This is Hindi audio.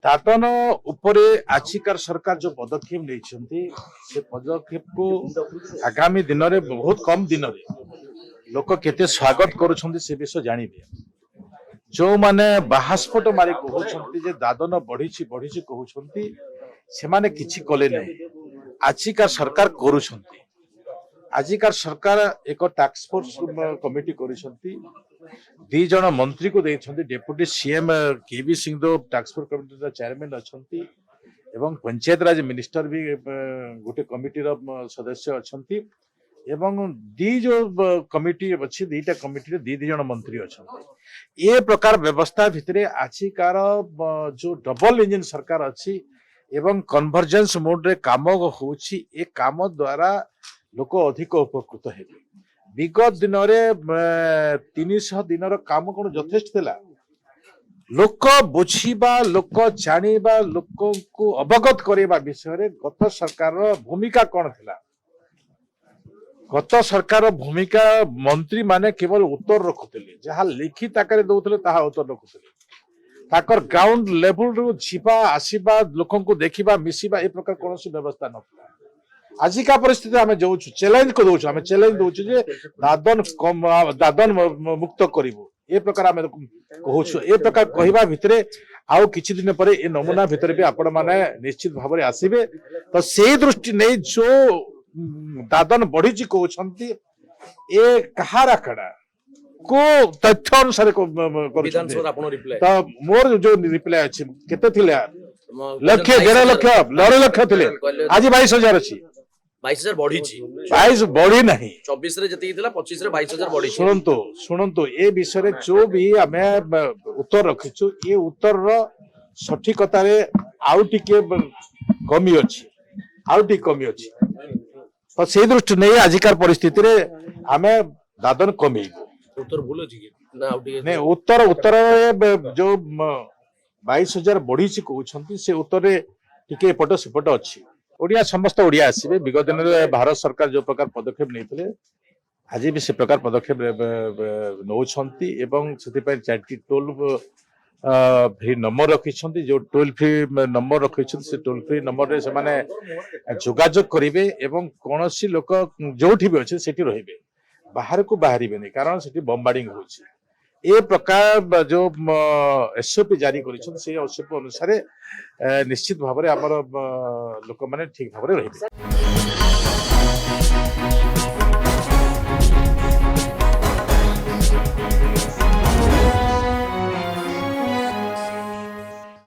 दादन उपरे आजिकार सरकार जो पदक्षेप नहीं से पदक्षेप को आगामी दिन में बहुत कम दिन में लोक केते स्वागत करुछंती से विषय जानिबे। जो माने बाहास्फोट मारी कहउछंती जे दादन बढ़ी बढ़ी कहउछंती से माने किछि कले नै। आजिकार सरकार करुछंती। आजिकार सरकार एक टास्क फोर्स कमिटी करिसंती। दी जन मंत्री को देइछंती। डेप्यूटी सीएम केवी सिंह दो टास्क फोर्स कमिटी चेयरमैन अछंती एवं पंचायत राज मिनिस्टर भी गोटे कमिटी रो सदस्य अछंती एवं दी जो कमिटी अच्छी दीटा कमिटी दी जन मंत्री अछंती। ये प्रकार व्यवस्था भितरे आजिकार जो डबल इंजन सरकार अच्छी एवं कन्वर्जेंस मोड रे काम होछि। ए काम द्वारा लोक अधिक उपकृत हेबे। विगत दिन में 300 दिन काम कौन यथेष्ट थिला। लोक बुझीबा लोक जानिबा लोक को अवगत करेबा विषय रे गत सरकार भूमिका कौन थिला। गत सरकार भूमिका मंत्री माने केवल उत्तर रखुथिले जहा लिखित आकार दउथिले ताहा उत्तर रखुथिले। ताकर ग्राउंड लेवल रु जीवा आसीबा लोकन को देखिबा मिसिबा ए प्रकार कोनोसी व्यवस्था नथिला। आजिका परिस्थिति आम जो चैलेंज को दौर आम चैलेंज दौचु जे दादन मुक्त करू ए प्रकार आम कहूँ। ए प्रकार कहवा भितर आउ किछि दिन पर ए नमूना भितर भी आपण माने निश्चित भाव में आसबे। तो से दृष्टि नहीं जो दादन बढ़ी कहते ए कहार आकड़ा को तथ्य अनुसार तो मोर जो रिप्लाई अच्छी केते लक्ष 1.5 लक्ष 9 लक्ष थे आज 22,000 अच्छी 22,000 बढ़ी 22 बढ़ी नहीं 24 रे जति थिला 25 रे 22,000 बढ़ी। शुणु ए विषय रे जो भी आमे उत्तर रखिछु ये उत्तर रो सठिकता रे आउ टिके कमी अछि तो से दृष्टि नहीं आजिकार परिस्थिति रे आमे दादन कमी उत्तर भूल अछि कि ना आउ टिके नहीं उत्तर जो 22,000 बढ़ी कहउछंती से उत्तर रे टिके एपट सेपट अछि। ओडिया समस्त ओडिया आसबे। विगत दिन में भारत सरकार जो प्रकार पदक्षेप नहीं आज भी से प्रकार पदक्षेप नौछंती एवं से चारटी टोल फ्री नंबर रखी जो टोल फ्री नंबर रखी से टोल फ्री नंबर रे से माने जोगाजोग करेंगे एवं कौन सी लोक जो भी अच्छे से रहिबे बाहर को बाहर नहीं कारण से बम्बार्डिंग होछि। ए प्रकार जो एसओपी जारी कर एसओपी अनुसार निश्चित भाव में आमर लोक मैंने ठीक भाव में रहिबे।